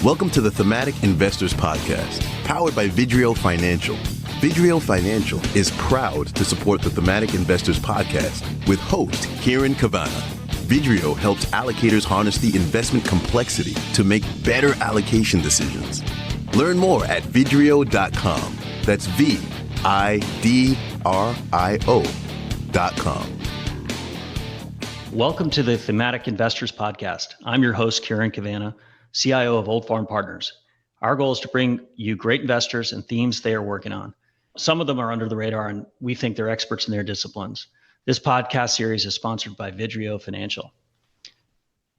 Welcome to the Thematic Investors podcast, powered by Vidrio Financial. Vidrio Financial is proud to support the Thematic Investors podcast with host Kieran Cavanna. Vidrio helps allocators harness the investment complexity to make better allocation decisions. Learn more at vidrio.com. That's VIDRIO.com. Welcome to the Thematic Investors podcast. I'm your host, Kieran Cavanna, CIO of Old Farm Partners. Our goal is to bring you great investors and themes they are working on. Some of them are under the radar, and we think they're experts in their disciplines. This podcast series is sponsored by Vidrio Financial.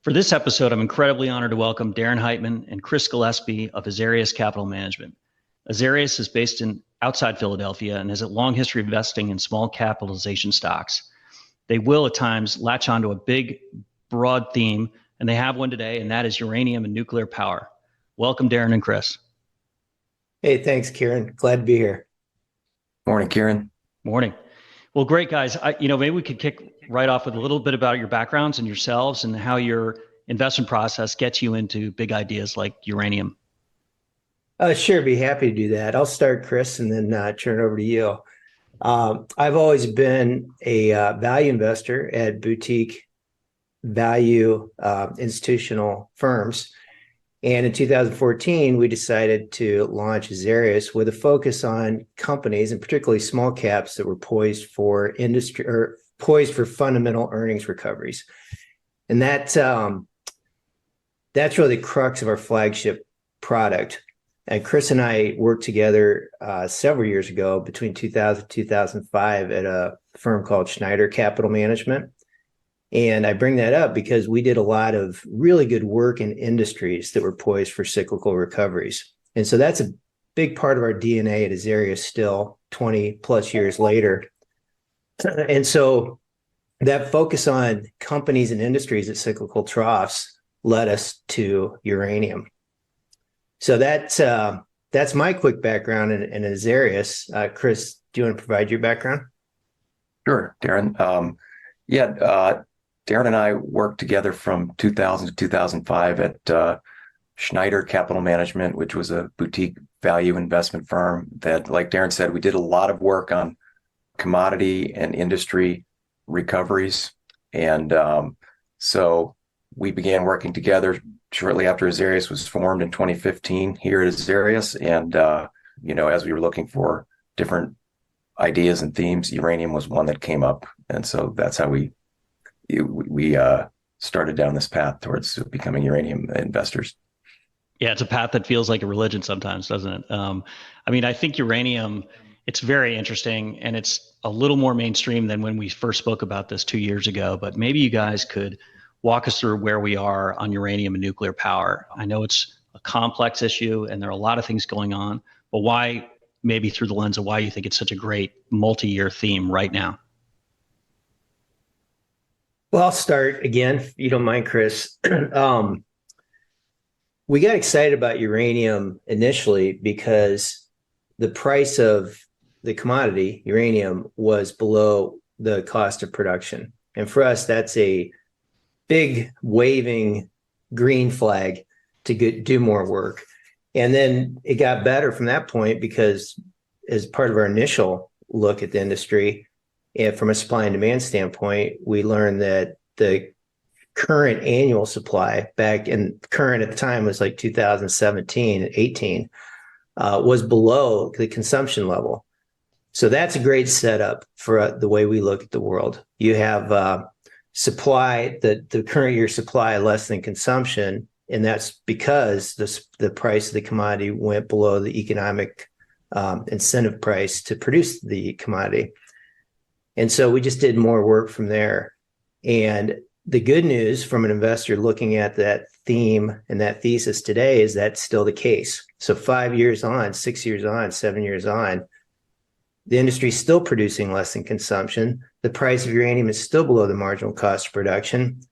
For this episode, I'm incredibly honored to welcome Daren Heitman and Chris Gillespie of Azarias Capital Management. Azarias is based outside Philadelphia and has a long history of investing in small capitalization stocks. They will at times latch onto a big, broad theme, and they have one today, and that is uranium and nuclear power. Welcome, Daren and Chris. Hey, thanks, Kieran. Glad to be here. Morning, Kieran. Morning. Well, great, guys. Maybe we could kick right off with a little bit about your backgrounds and yourselves and how your investment process gets you into big ideas like uranium. Sure, be happy to do that. I'll start, Chris, and then turn it over to you. I've always been a value investor at boutique value institutional firms. And in 2014, we decided to launch Azarias with a focus on companies, and particularly small caps, that were poised for fundamental earnings recoveries. And that's really the crux of our flagship product. And Chris and I worked together several years ago, between 2000 and 2005, at a firm called Schneider Capital Management. And I bring that up because we did a lot of really good work in industries that were poised for cyclical recoveries. And so that's a big part of our DNA at Azarias still 20 plus years later. And so that focus on companies and industries at cyclical troughs led us to uranium. So that's my quick background in Azarias. Chris, do you want to provide your background? Sure, Daren. Daren and I worked together from 2000 to 2005 at Schneider Capital Management, which was a boutique value investment firm that, like Daren said, we did a lot of work on commodity and industry recoveries. And so we began working together shortly after Azarias was formed in 2015 here at Azarias. And, as we were looking for different ideas and themes, uranium was one that came up. And so that's how we started down this path towards becoming uranium investors. Yeah, it's a path that feels like a religion sometimes, doesn't it? I think uranium, it's very interesting, and it's a little more mainstream than when we first spoke about this 2 years ago, but maybe you guys could walk us through where we are on uranium and nuclear power. I know it's a complex issue and there are a lot of things going on, but why, maybe through the lens of why you think it's such a great multi-year theme right now? Well, I'll start again, if you don't mind, Chris. We got excited about uranium initially because the price of the commodity, uranium, was below the cost of production. And for us, that's a big waving green flag to do more work. And then it got better from that point because, as part of our initial look at the industry, and from a supply and demand standpoint, we learned that the current annual supply, current at the time was like 2017 and 18, was below the consumption level. So that's a great setup for the way we look at the world. You have supply, the current year supply less than consumption, and that's because the price of the commodity went below the economic incentive price to produce the commodity. And so we just did more work from there. And the good news from an investor looking at that theme and that thesis today is that's still the case. So 5 years on, 6 years on, 7 years on, the industry is still producing less than consumption. The price of uranium is still below the marginal cost of production.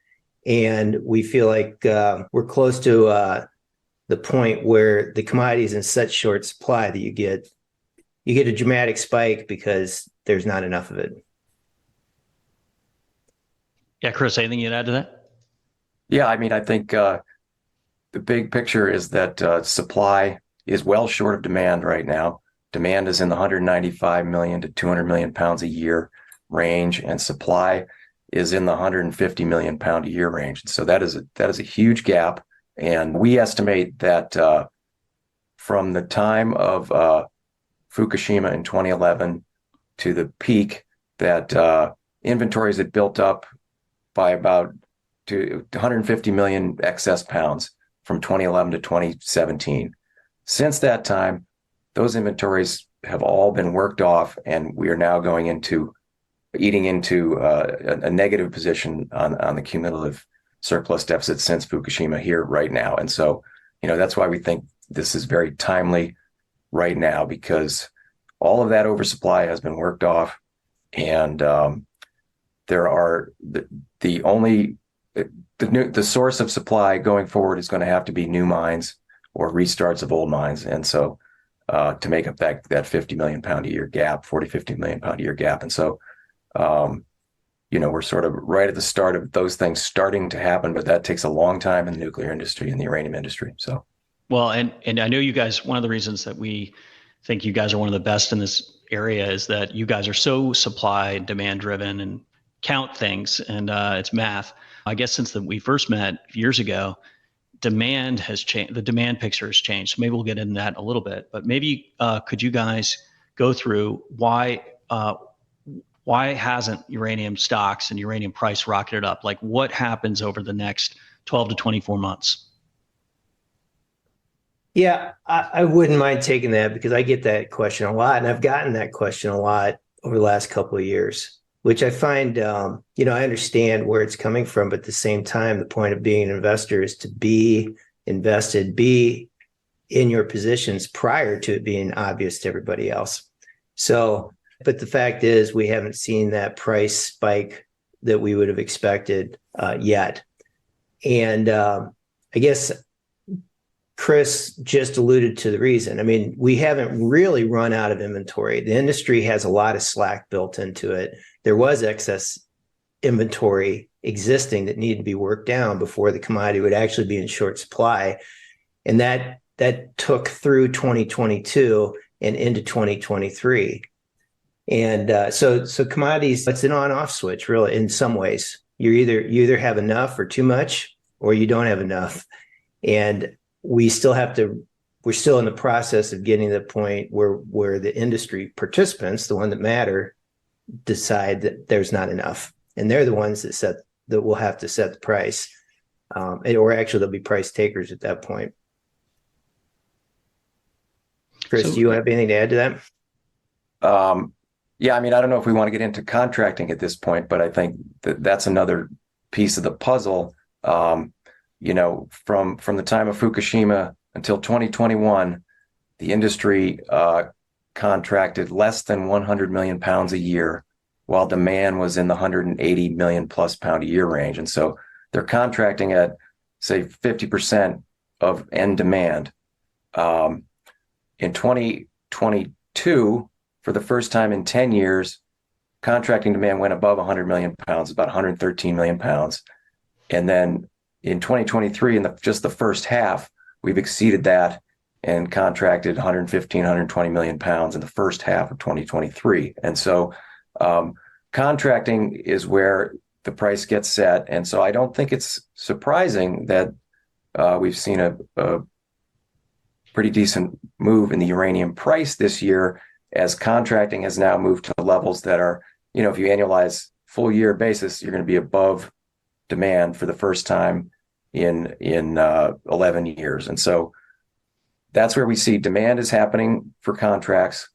And we feel like we're close to the point where the commodity is in such short supply that you get a dramatic spike because there's not enough of it. Yeah, Chris, anything you'd add to that? Yeah, I think the big picture is that supply is well short of demand right now. Demand is in the 195 million to 200 million pounds a year range, and supply is in the 150 million pound a year range. So that is a huge gap. And we estimate that from the time of Fukushima in 2011 to the peak, that inventories had built up by about to 150 million excess pounds from 2011 to 2017. Since that time, those inventories have all been worked off, and we are now eating into a negative position on the cumulative surplus deficit since Fukushima here right now. And so, that's why we think this is very timely right now, because all of that oversupply has been worked off, and there are the source of supply going forward is going to have to be new mines or restarts of old mines. And so to make up that 50 million pound a year gap, 50 million pound a year gap. And so, we're sort of right at the start of those things starting to happen, but that takes a long time in the nuclear industry and the uranium industry. So, well, and I know you guys, one of the reasons that we think you guys are one of the best in this area is that you guys are so supply and demand driven and count things, and it's math. I guess since we first met years ago, demand has changed. The demand picture has changed. So maybe we'll get into that a little bit, but maybe could you guys go through why hasn't uranium stocks and uranium price rocketed up? Like, what happens over the next 12 to 24 months? Yeah, I wouldn't mind taking that, because I get that question a lot, and I've gotten that question a lot over the last couple of years, which I find, I understand where it's coming from, but at the same time, the point of being an investor is to be invested, be in your positions prior to it being obvious to everybody else. So, but the fact is, we haven't seen that price spike that we would have expected yet. And I guess Chris just alluded to the reason. I mean, we haven't really run out of inventory. The industry has a lot of slack built into it. There was excess inventory existing that needed to be worked down before the commodity would actually be in short supply. And that took through 2022 and into 2023. And so commodities, it's an on-off switch, really, in some ways. You either have enough or too much, or you don't have enough. And we're still in the process of getting to the point where the industry participants, the one that matter, decide that there's not enough. And they're the ones that will have to set the price. Or actually, they'll be price takers at that point. Chris, do you have anything to add to that? Yeah, I mean, I don't know if we want to get into contracting at this point, but I think that's another piece of the puzzle. From the time of Fukushima until 2021, the industry contracted less than 100 million pounds a year, while demand was in the 180 million plus pound a year range. And so they're contracting at, say, 50% of end demand. In 2022, for the first time in 10 years, contracting demand went above 100 million pounds, about 113 million pounds. And then in 2023, in just the first half, we've exceeded that and contracted 115, 120 million pounds in the first half of 2023. And so contracting is where the price gets set. And so I don't think it's surprising that we've seen a pretty decent move in the uranium price this year, as contracting has now moved to levels that are, if you annualize full year basis, you're going to be above demand for the first time in 11 years. And so that's where we see demand is happening for contracts,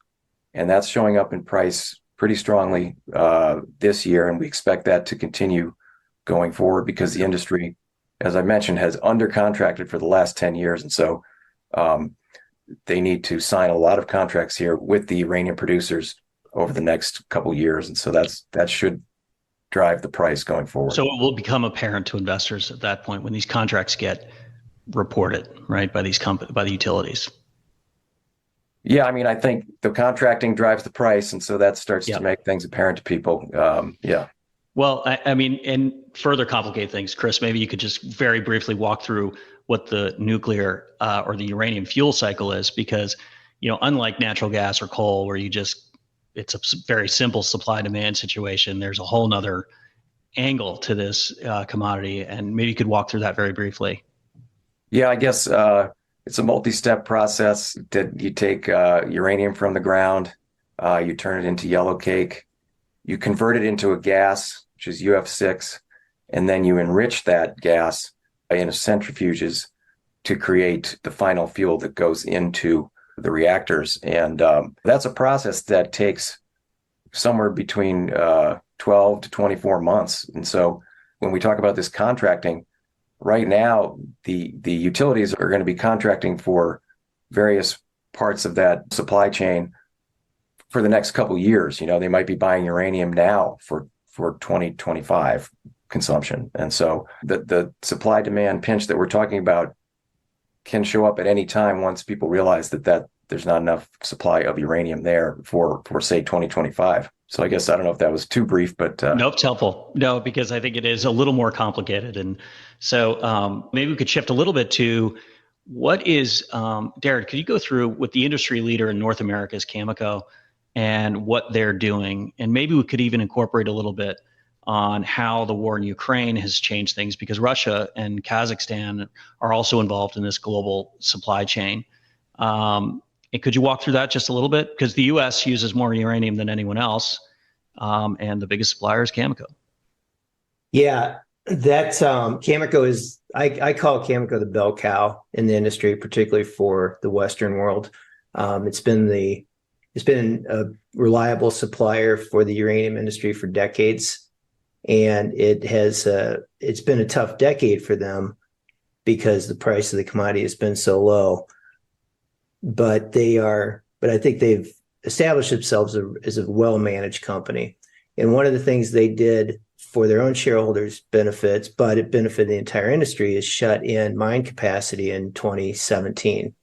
and that's showing up in price pretty strongly this year. And we expect that to continue going forward, because the industry, as I mentioned, has undercontracted for the last 10 years. And so they need to sign a lot of contracts here with the uranium producers over the next couple of years. And so that should drive the price going forward. So it will become apparent to investors at that point when these contracts get reported, right, by by the utilities. Yeah, I mean, I think the contracting drives the price, and so that starts to make things apparent to people. Yeah. Well, I mean, and further complicate things, Chris, maybe you could just very briefly walk through what the nuclear or the uranium fuel cycle is, because, unlike natural gas or coal, where it's a very simple supply demand situation, there's a whole nother angle to this commodity. And maybe you could walk through that very briefly. Yeah, I guess it's a multi-step process that you take uranium from the ground, you turn it into yellow cake, you convert it into a gas, which is UF6, and then you enrich that gas in centrifuges to create the final fuel that goes into the reactors. And that's a process that takes somewhere between 12 to 24 months. And so when we talk about this contracting, right now, the utilities are going to be contracting for various parts of that supply chain for the next couple of years. They might be buying uranium now for 2025 consumption. And so the supply demand pinch that we're talking about can show up at any time once people realize that there's not enough supply of uranium there for say 2025. So I guess I don't know if that was too brief, but nope, it's helpful. No, because I think it is a little more complicated. And so maybe we could shift a little bit to what is Daren, could you go through what the industry leader in North America is, Cameco, and what they're doing? And maybe we could even incorporate a little bit on how the war in Ukraine has changed things, because Russia and Kazakhstan are also involved in this global supply chain. And could you walk through that just a little bit? Because the U.S. uses more uranium than anyone else, and the biggest supplier is Cameco. Yeah, that's Cameco is, I call Cameco the bell cow in the industry, particularly for the Western world. It's been a reliable supplier for the uranium industry for decades. And it's been a tough decade for them because the price of the commodity has been so low. But I think they've established themselves as a well-managed company. And one of the things they did for their own shareholders' benefits, but it benefited the entire industry, is shut in mine capacity in 2017.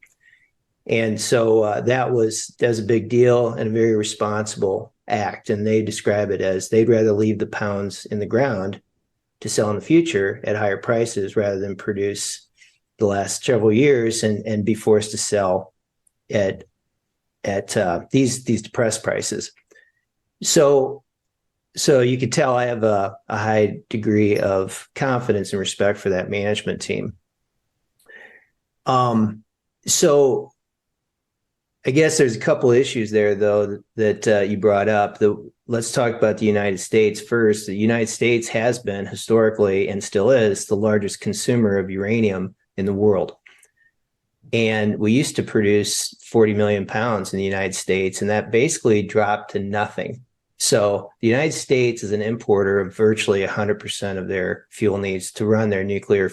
And so that was a big deal and a very responsible act. And they describe it as they'd rather leave the pounds in the ground to sell in the future at higher prices rather than produce the last several years and be forced to sell at these depressed prices. So you could tell I have a high degree of confidence and respect for that management team. So I guess there's a couple of issues there, though, that you brought up. Let's talk about the United States first. The United States has been historically and still is the largest consumer of uranium in the world. And we used to produce 40 million pounds in the United States, and that basically dropped to nothing. So the United States is an importer of virtually 100% of their fuel needs to run their nuclear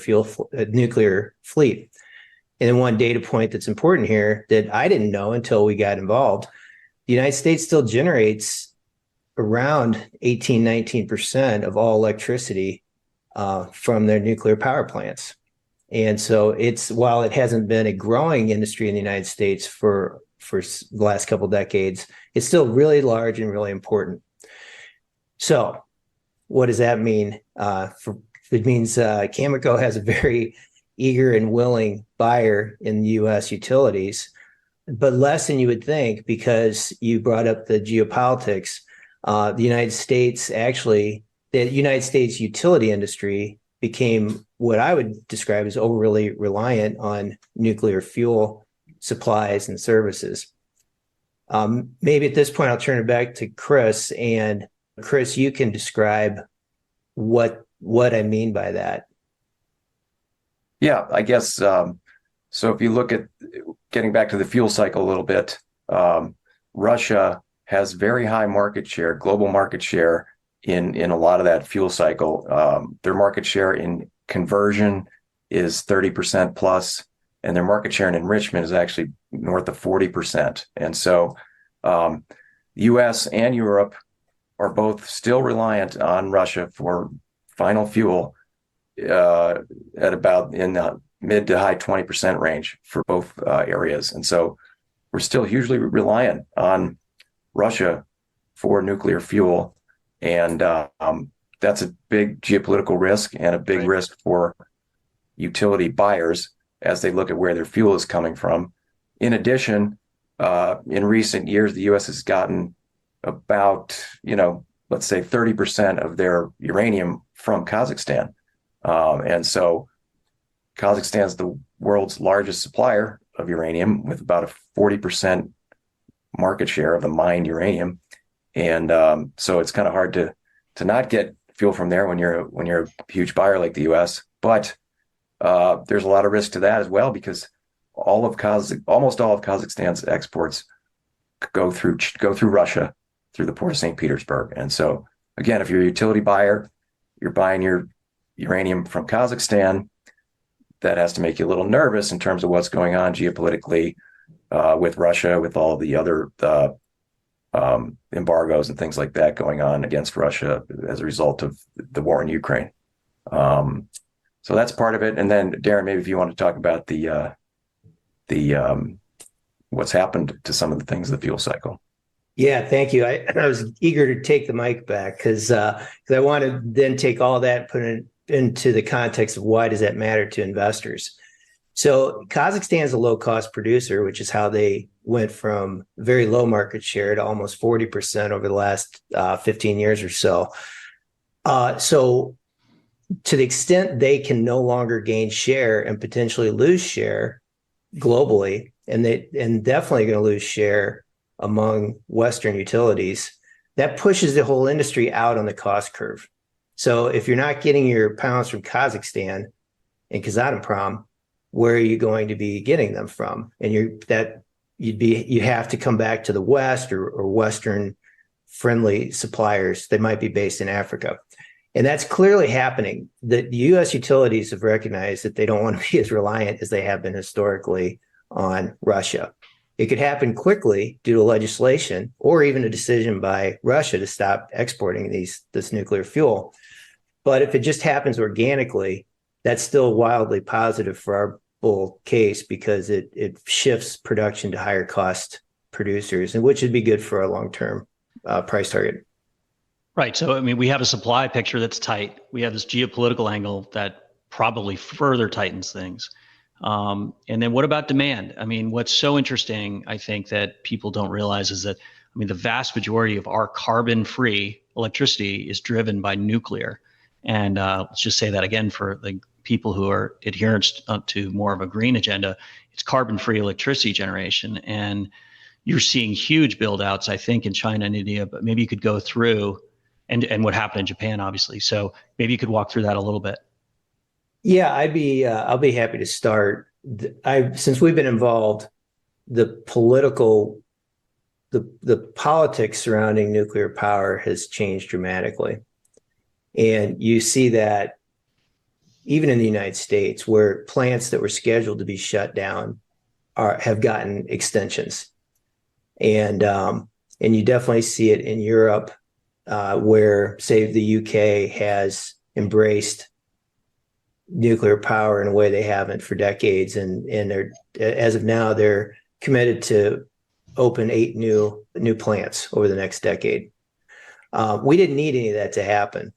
fleet. And then one data point that's important here that I didn't know until we got involved, the United States still generates around 19% of all electricity from their nuclear power plants. And so while it hasn't been a growing industry in the United States for the last couple of decades, it's still really large and really important. So what does that mean? It means Cameco has a very eager and willing buyer in the U.S. utilities, but less than you would think, because you brought up the geopolitics. The United States utility industry became what I would describe as overly reliant on nuclear fuel supplies and services. Maybe at this point, I'll turn it back to Chris. And Chris, you can describe what I mean by that. Yeah, I guess so. If you look at getting back to the fuel cycle a little bit, Russia has very high market share, global market share in a lot of that fuel cycle. Their market share in conversion is 30% plus, and their market share in enrichment is actually north of 40%. And so US and Europe are both still reliant on Russia for final fuel at about in the mid to high 20% range for both areas. And so we're still hugely reliant on Russia for nuclear fuel. And that's a big geopolitical risk and a big risk for utility buyers as they look at where their fuel is coming from. In addition, in recent years, the U.S. has gotten about, let's say 30% of their uranium from Kazakhstan. And so Kazakhstan is the world's largest supplier of uranium with about a 40% market share of the mined uranium. And so it's kind of hard to not get fuel from there when you're a huge buyer like the U.S. But there's a lot of risk to that as well, because almost all of Kazakhstan's exports go through Russia, through the port of St. Petersburg. And so again, if you're a utility buyer, you're buying your uranium from Kazakhstan, that has to make you a little nervous in terms of what's going on geopolitically with Russia, with all the other embargoes and things like that going on against Russia as a result of the war in Ukraine. So that's part of it. And then Daren, maybe if you want to talk about the what's happened to some of the things of the fuel cycle. Yeah, thank you. I was eager to take the mic back because I want to then take all that and put it into the context of why does that matter to investors. So Kazakhstan is a low-cost producer, which is how they went from very low market share to almost 40% over the last 15 years or so. So to the extent they can no longer gain share and potentially lose share globally, and definitely going to lose share among Western utilities, that pushes the whole industry out on the cost curve. So if you're not getting your pounds from Kazakhstan and Kazatomprom, where are you going to be getting them from? And you have to come back to the West or Western friendly suppliers that might be based in Africa. And that's clearly happening. The U.S. utilities have recognized that they don't want to be as reliant as they have been historically on Russia. It could happen quickly due to legislation or even a decision by Russia to stop exporting this nuclear fuel. But if it just happens organically, that's still wildly positive for our bull case because it shifts production to higher cost producers, and which would be good for our long-term price target. Right. So, I mean, we have a supply picture that's tight. We have this geopolitical angle that probably further tightens things. And then what about demand? I mean, what's so interesting, I think, that people don't realize is that, I mean, the vast majority of our carbon-free electricity is driven by nuclear. And let's just say that again for the people who are adherents to more of a green agenda, it's carbon-free electricity generation. And you're seeing huge build-outs, I think, in China and India, but maybe you could go through and what happened in Japan, obviously. So maybe you could walk through that a little bit. Yeah, I'll be happy to start. Since we've been involved, the politics surrounding nuclear power has changed dramatically. And you see that even in the United States, where plants that were scheduled to be shut down have gotten extensions. And you definitely see it in Europe, where, say, the UK has embraced nuclear power in a way they haven't for decades, and they're, as of now, they're committed to open 8 new plants over the next decade. We didn't need any of that to happen.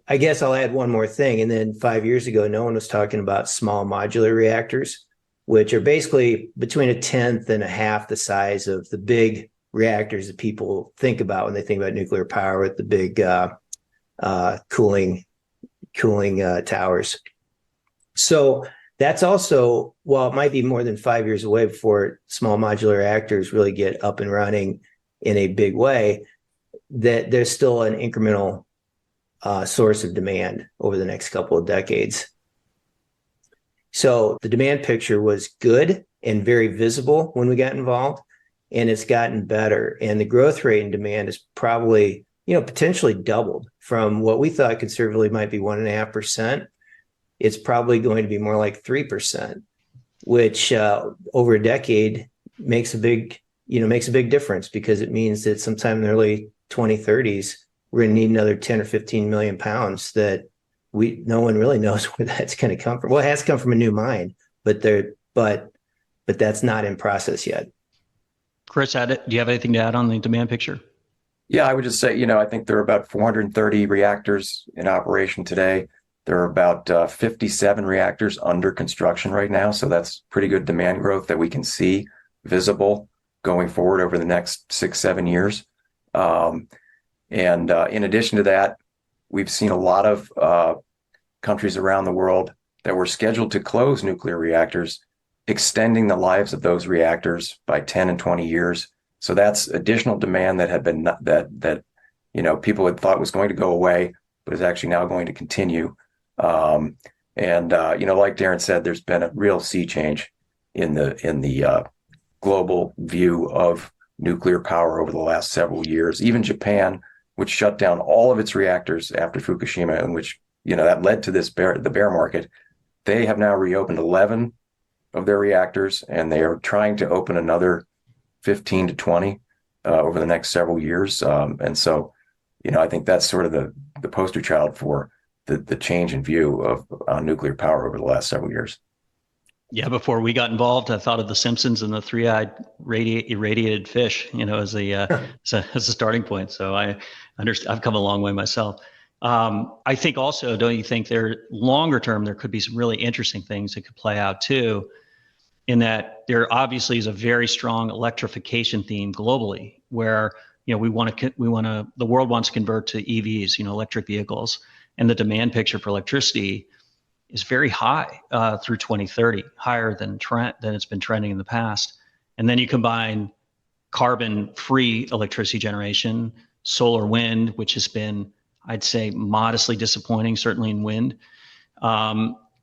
I guess I'll add one more thing. And then 5 years ago, no one was talking about small modular reactors, which are basically between 1/10 and 1/2 the size of the big reactors that people think about when they think about nuclear power, with the big cooling towers. So that's also, while it might be more than 5 years away before small modular reactors really get up and running in a big way, that there's still an incremental source of demand over the next couple of decades. So the demand picture was good and very visible when we got involved, and it's gotten better. And the growth rate in demand is probably, potentially doubled from what we thought conservatively might be 1.5%. It's probably going to be more like 3%, which over a decade makes a big difference, because it means that sometime in the early 2030s, we're going to need another 10 or 15 million pounds that no one really knows where that's going to come from. Well, it has to come from a new mine, but that's not in process yet. Chris, do you have anything to add on the demand picture? Yeah, I would just say, I think there are about 430 reactors in operation today. There are about 57 reactors under construction right now. So that's pretty good demand growth that we can see visible going forward over the next 6-7 years. And in addition to that, we've seen a lot of countries around the world that were scheduled to close nuclear reactors, extending the lives of those reactors by 10 and 20 years. So that's additional demand that had been that people had thought was going to go away, but is actually now going to continue. Like Daren said, there's been a real sea change in the global view of nuclear power over the last several years. Even Japan, which shut down all of its reactors after Fukushima, and which that led to the bear market, they have now reopened 11 of their reactors, and they are trying to open another 15 to 20 over the next several years. And so, I think that's sort of the poster child for the change in view of nuclear power over the last several years. Yeah, before we got involved, I thought of The Simpsons and the three-eyed irradiated fish, as a starting point. So I've come a long way myself. I think also, don't you think longer term, there could be some really interesting things that could play out too, in that there obviously is a very strong electrification theme globally, where the world wants to convert to EVs, electric vehicles, and the demand picture for electricity is very high through 2030, higher than it's been trending in the past. And then you combine carbon-free electricity generation, solar, wind, which has been, I'd say, modestly disappointing, certainly in wind.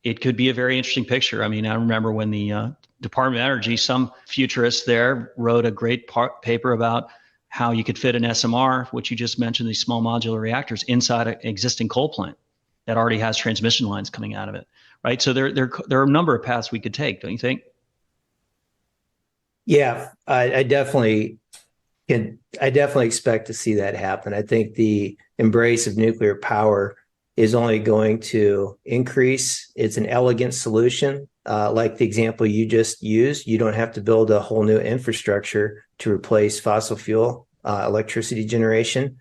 It could be a very interesting picture. I mean, I remember when the Department of Energy, some futurists there wrote a great paper about how you could fit an SMR, which you just mentioned, these small modular reactors, inside an existing coal plant that already has transmission lines coming out of it, right? So there are a number of paths we could take, don't you think? Yeah, I definitely expect to see that happen. I think the embrace of nuclear power is only going to increase. It's an elegant solution. Like the example you just used, you don't have to build a whole new infrastructure to replace fossil fuel electricity generation.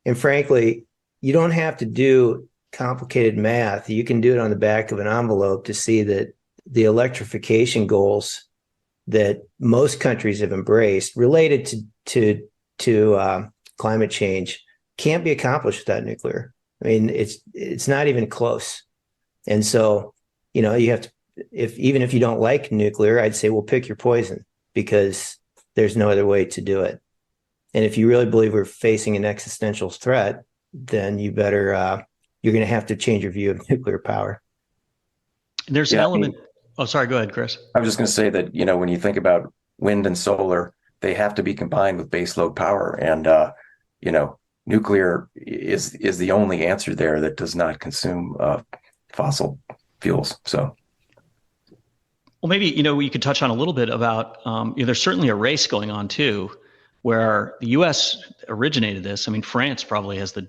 And frankly, you don't have to do complicated math. You can do it on the back of an envelope to see that the electrification goals that most countries have embraced related to climate change can't be accomplished without nuclear. I mean, it's not even close. And so, you have to, even if you don't like nuclear, I'd say, well, pick your poison, because there's no other way to do it. And if you really believe we're facing an existential threat, then you're going to have to change your view of nuclear power. There's an element. Oh, sorry. Go ahead, Chris. I was just going to say that, when you think about wind and solar, they have to be combined with baseload power. And, nuclear is the only answer there that does not consume fossil fuels. So. Well, maybe, we could touch on a little bit about, there's certainly a race going on too, where the U.S. originated this. I mean, France probably has the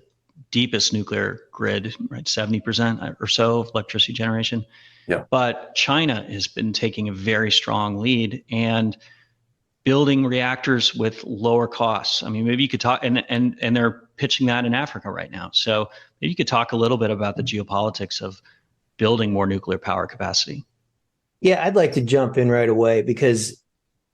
deepest nuclear grid, right? 70% or so of electricity generation. Yeah. But China has been taking a very strong lead and building reactors with lower costs. I mean, maybe you could talk, and they're pitching that in Africa right now. So maybe you could talk a little bit about the geopolitics of building more nuclear power capacity. Yeah, I'd like to jump in right away, because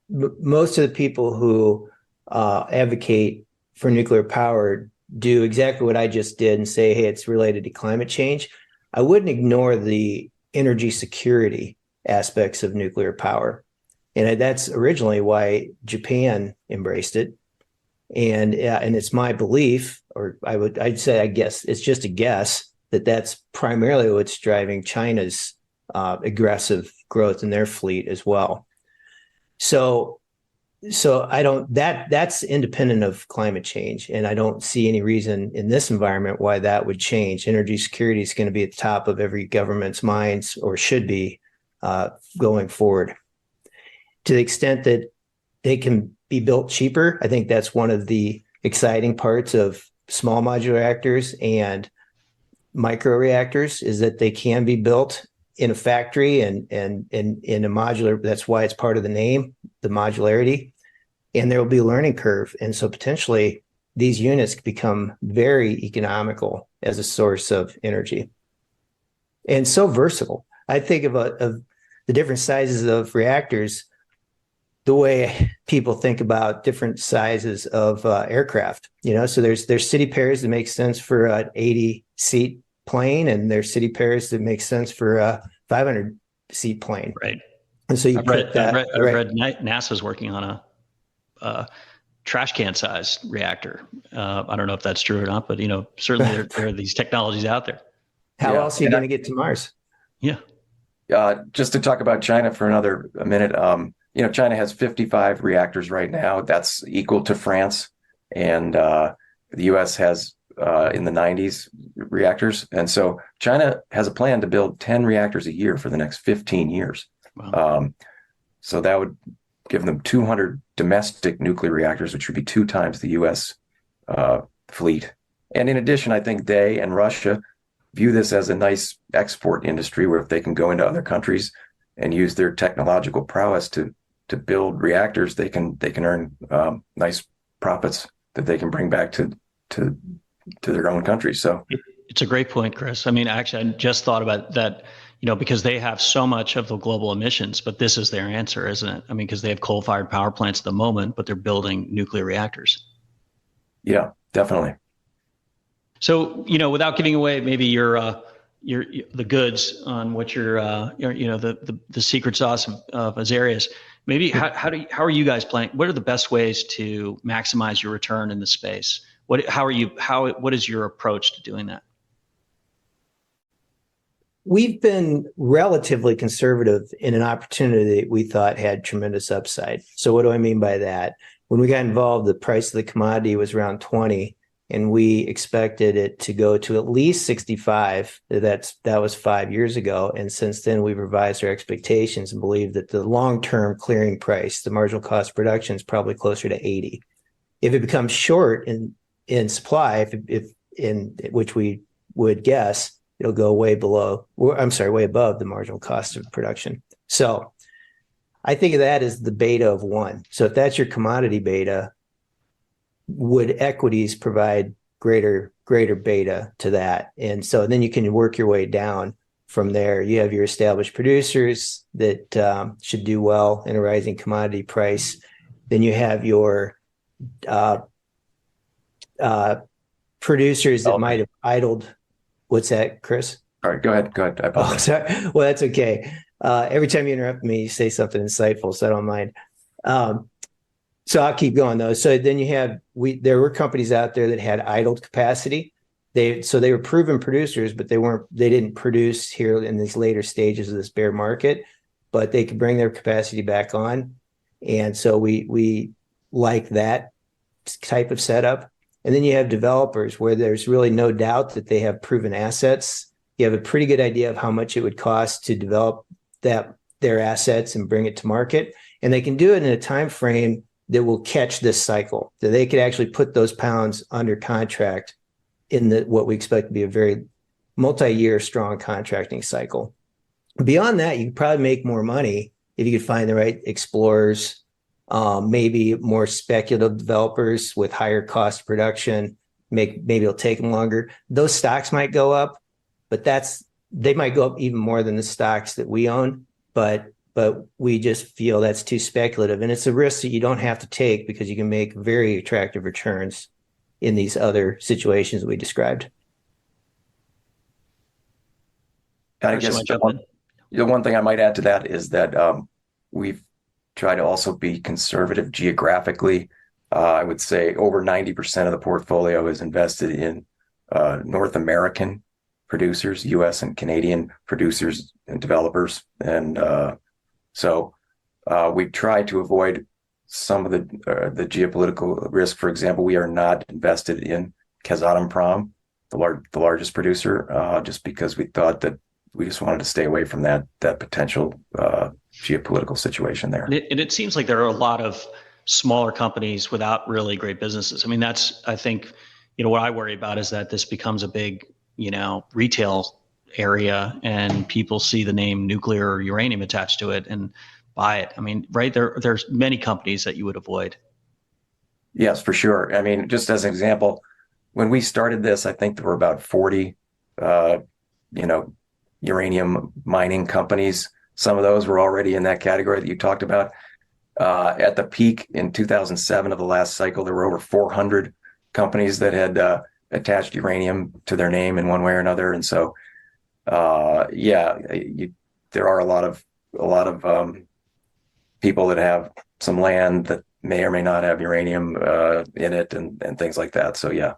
most of the people who advocate for nuclear power do exactly what I just did and say, hey, it's related to climate change. I wouldn't ignore the energy security aspects of nuclear power. And that's originally why Japan embraced it. And it's my belief, or I'd say, I guess it's just a guess, that that's primarily what's driving China's aggressive growth in their fleet as well. So that's independent of climate change. And I don't see any reason in this environment why that would change. Energy security is going to be at the top of every government's minds, or should be, going forward. To the extent that they can be built cheaper, I think that's one of the exciting parts of small modular reactors and micro reactors, is that they can be built in a factory and in a modular. That's why it's part of the name, the modularity. And there will be a learning curve. And so potentially these units become very economical as a source of energy and so versatile. I think of the different sizes of reactors the way people think about different sizes of aircraft. So there's city pairs that make sense for an 80-seat plane, and there's city pairs that make sense for a 500-seat plane. Right. And so I've read NASA's working on a trash can sized reactor. I don't know if that's true or not, but certainly there are these technologies out there. How else are you going to get to Mars? Yeah. Just to talk about China for another minute. China has 55 reactors right now. That's equal to France, and the U.S. has in the 90s reactors. And so China has a plan to build 10 reactors a year for the next 15 years. Wow. So that would give them 200 domestic nuclear reactors, which would be 2 times the U.S. Fleet. And in addition, I think they and Russia view this as a nice export industry, where if they can go into other countries and use their technological prowess to build reactors, they can earn nice profits that they can bring back to their own country. So it's a great point, Chris. I mean, actually, I just thought about that, because they have so much of the global emissions, but this is their answer, isn't it? I mean, because they have coal-fired power plants at the moment, but they're building nuclear reactors. Yeah, definitely. So, without giving away maybe your the goods on what the secret sauce of Azarias, maybe how are you guys planning? What are the best ways to maximize your return in the space? What is your approach to doing that? We've been relatively conservative in an opportunity that we thought had tremendous upside. So what do I mean by that? When we got involved, the price of the commodity was around 20, and we expected it to go to at least 65. That was 5 years ago. And since then, we've revised our expectations and believe that the long-term clearing price, the marginal cost of production, is probably closer to 80. If it becomes short in supply, which we would guess, it'll go way above the marginal cost of production. So I think of that as the beta of 1. So if that's your commodity beta, would equities provide greater beta to that? And so then you can work your way down from there. You have your established producers that should do well in a rising commodity price. Then you have your producers that might have idled. What's that, Chris? All right, go ahead. I apologize. Oh, sorry. Well, that's okay. Every time you interrupt me, you say something insightful, so I don't mind. So I'll keep going though. So then there were companies out there that had idled capacity. They were proven producers, but they didn't produce here in these later stages of this bear market, but they could bring their capacity back on. And so we like that type of setup. And then you have developers where there's really no doubt that they have proven assets. You have a pretty good idea of how much it would cost to develop their assets and bring it to market. And they can do it in a time frame that will catch this cycle, that they could actually put those pounds under contract in what we expect to be a very multi-year strong contracting cycle. Beyond that, you could probably make more money if you could find the right explorers, maybe more speculative developers with higher cost production. Maybe it'll take them longer. Those stocks might go up, but they might go up even more than the stocks that we own. But we just feel that's too speculative, and it's a risk that you don't have to take because you can make very attractive returns in these other situations we described. I guess the one thing I might add to that is that we've tried to also be conservative geographically. I would say over 90% of the portfolio is invested in North American producers, U.S. and Canadian producers and developers. And so we try to avoid some of the geopolitical risk. For example, we are not invested in Kazakhstan, the largest producer, just because we thought that we just wanted to stay away from that potential geopolitical situation there. And it seems like there are a lot of smaller companies without really great businesses. I mean, I think, what I worry about is that this becomes a big, retail area and people see the name nuclear or uranium attached to it and buy it. I mean, right, there's many companies that you would avoid. Yes, for sure. I mean, just as an example, when we started this, I think there were about 40, uh, you know, uranium mining companies. Some of those were already in that category that you talked about. At the peak in 2007 of the last cycle, there were over 400 companies that had attached uranium to their name in one way or another. And so, there are a lot of people that have some land that may or may not have uranium in it, and things like that. So, yeah.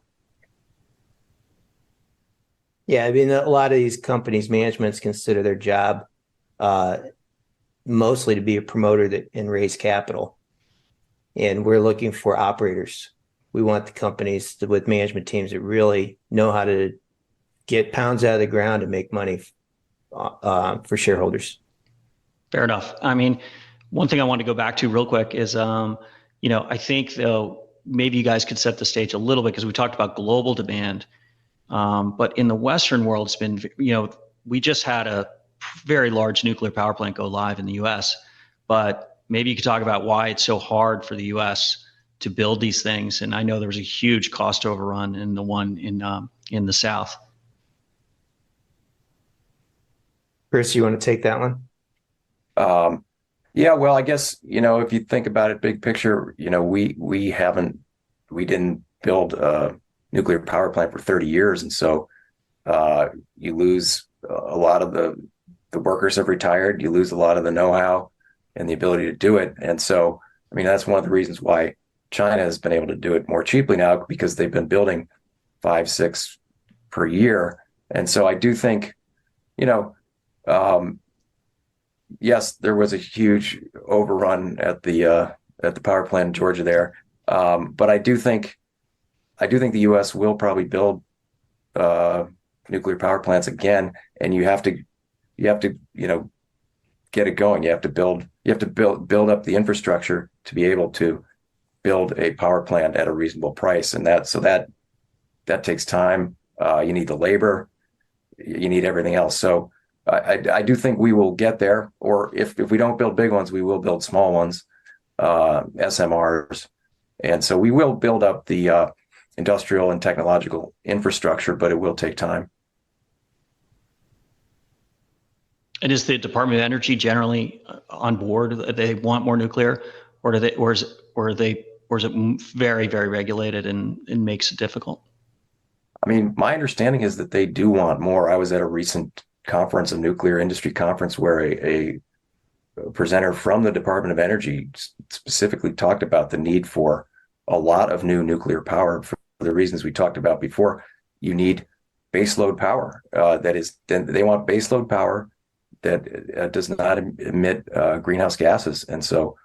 Yeah, I mean, a lot of these companies' managements consider their job mostly to be a promoter and raise capital. And we're looking for operators. We want the companies with management teams that really know how to get pounds out of the ground and make money for shareholders. Fair enough. I mean, one thing I want to go back to real quick is, I think though, maybe you guys could set the stage a little bit because we talked about global demand. But in the Western world, it's been, we just had a very large nuclear power plant go live in the US, but maybe you could talk about why it's so hard for the US to build these things. And I know there was a huge cost overrun in the one in the South. Chris, you want to take that one? Yeah, well, I guess, if you think about it, big picture, we didn't build a nuclear power plant for 30 years. And so you lose a lot of the workers have retired. You lose a lot of the know-how and the ability to do it. And so, I mean, that's one of the reasons why China has been able to do it more cheaply now, because they've been building 5, 6 per year. And so I do think, yes, there was a huge overrun at the power plant in Georgia there. But I do think the U.S. will probably build nuclear power plants again, and you have to get it going. You have to build up the infrastructure to be able to build a power plant at a reasonable price, and that takes time. You need the labor, you need everything else. So I do think we will get there, or if we don't build big ones, we will build small ones, SMRs, and so we will build up the industrial and technological infrastructure, but it will take time. And is the Department of Energy generally on board? They want more nuclear, or is it very, very regulated and makes it difficult? I mean, my understanding is that they do want more. I was at a recent conference, a nuclear industry conference, where a presenter from the Department of Energy specifically talked about the need for a lot of new nuclear power for the reasons we talked about before. You need baseload power. They want baseload power that does not emit greenhouse gases. And so,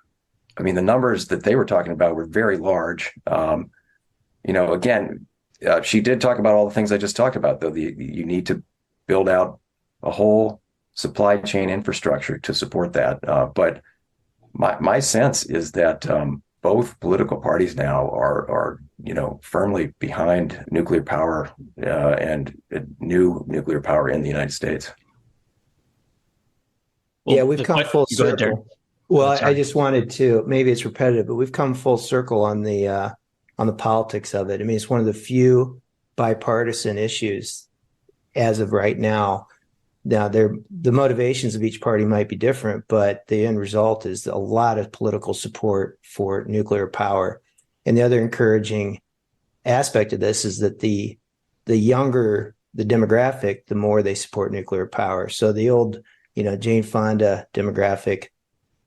I mean, the numbers that they were talking about were very large. Again, she did talk about all the things I just talked about, though. You need to build out a whole supply chain infrastructure to support that. But my sense is that both political parties now are firmly behind nuclear power and new nuclear power in the United States. Well, yeah, we've come full circle. Well, I just wanted to, maybe it's repetitive, but we've come full circle on the politics of it. I mean, it's one of the few bipartisan issues as of right now. Now, the motivations of each party might be different, but the end result is a lot of political support for nuclear power. And the other encouraging aspect of this is that the younger the demographic, the more they support nuclear power. So the old, Jane Fonda demographic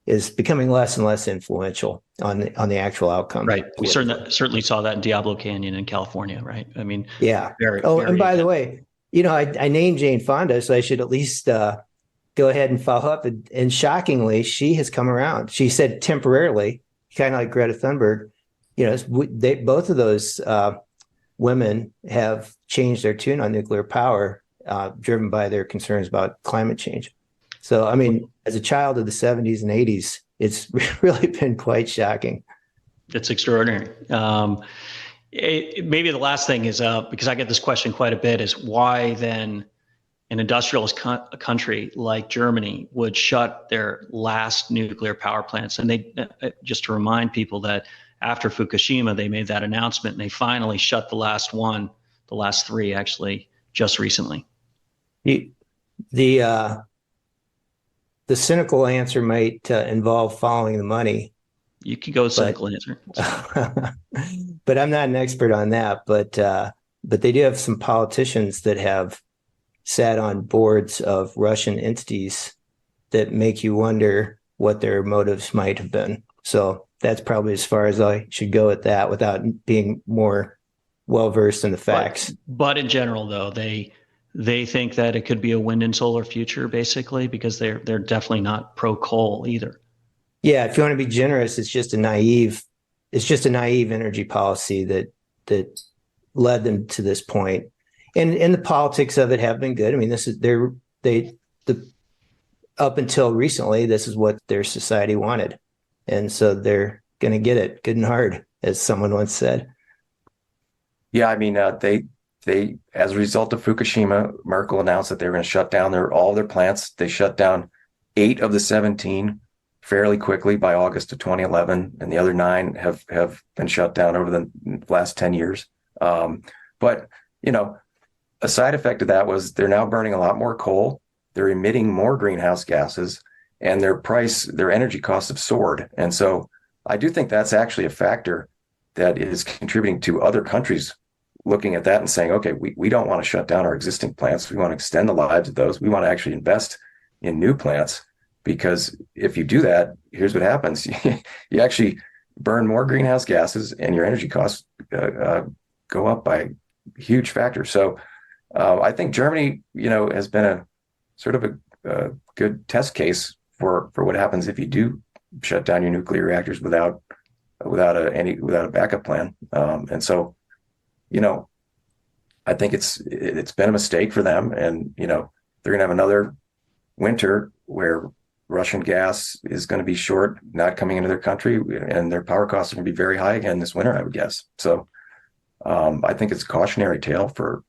is becoming less and less influential on the actual outcome. Right. We certainly saw that in Diablo Canyon in California, right? I mean, yeah. And by the way, I named Jane Fonda, so I should at least go ahead and follow up. And shockingly, she has come around. She said temporarily, kind of like Greta Thunberg, both of those women have changed their tune on nuclear power, driven by their concerns about climate change. So, I mean, as a child of the 70s and 80s, it's really been quite shocking. It's extraordinary. Maybe the last thing is, because I get this question quite a bit, is why then an industrialist country like Germany would shut their last nuclear power plants. And they, just to remind people that after Fukushima, they made that announcement and they finally shut the last three actually just recently. The cynical answer might involve following the money. You could go cynical answer. But I'm not an expert on that. But they do have some politicians that have sat on boards of Russian entities that make you wonder what their motives might have been. So that's probably as far as I should go at that without being more well-versed in the facts. But in general, though, they think that it could be a wind and solar future, basically, because they're definitely not pro-coal either. Yeah, if you want to be generous, it's just a naive energy policy that led them to this point. And the politics of it have been good. I mean, up until recently, this is what their society wanted. And so they're going to get it good and hard, as someone once said. Yeah, I mean, they as a result of Fukushima, Merkel announced that they were going to shut down all their plants. They shut down 8 of the 17 fairly quickly by August of 2011, and the other 9 have been shut down over the last 10 years. But, a side effect of that was they're now burning a lot more coal. They're emitting more greenhouse gases, and their energy costs have soared. And so I do think that's actually a factor that is contributing to other countries looking at that and saying, okay, we don't want to shut down our existing plants. We want to extend the lives of those. We want to actually invest in new plants, because if you do that, here's what happens. You actually burn more greenhouse gases and your energy costs go up by a huge factor. So I think Germany, has been a sort of a good test case for what happens if you do shut down your nuclear reactors without a backup plan. And so, I think it's been a mistake for them, and they're going to have another winter where Russian gas is going to be short, not coming into their country, and their power costs are going to be very high again this winter, I would guess. So I think it's a cautionary tale for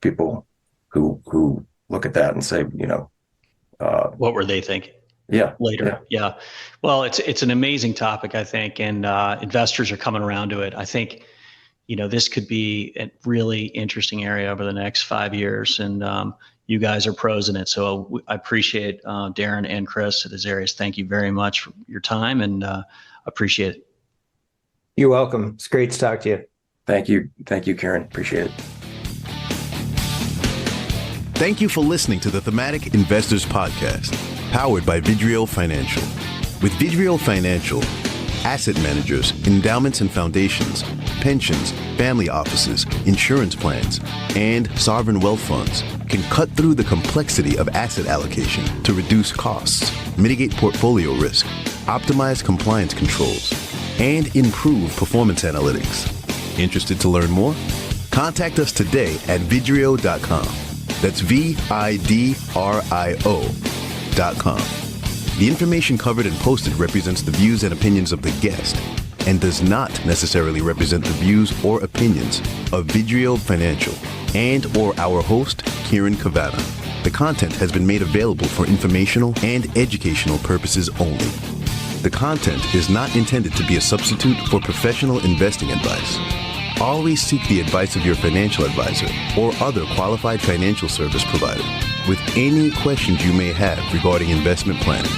people who look at that and say, what were they thinking? Yeah. Later. Yeah. Well, it's an amazing topic, I think, and investors are coming around to it. I think, this could be a really interesting area over the next 5 years, and you guys are pros in it. So I appreciate Daren and Chris at Azarias. Thank you very much for your time, and appreciate it. You're welcome. It's great to talk to you. Thank you, Kieran. Appreciate it. Thank you for listening to the Thematic Investors Podcast, powered by Vidrio Financial. With Vidrio Financial, asset managers, endowments and foundations, pensions, family offices, insurance plans, and sovereign wealth funds can cut through the complexity of asset allocation to reduce costs, mitigate portfolio risk, optimize compliance controls, and improve performance analytics. Interested to learn more? Contact us today at vidrio.com. That's VIDRIO.com. The information covered and posted represents the views and opinions of the guest and does not necessarily represent the views or opinions of Vidrio Financial and or our host, Kieran Cavanna. The content has been made available for informational and educational purposes only. The content is not intended to be a substitute for professional investing advice. Always seek the advice of your financial advisor or other qualified financial service provider with any questions you may have regarding investment planning.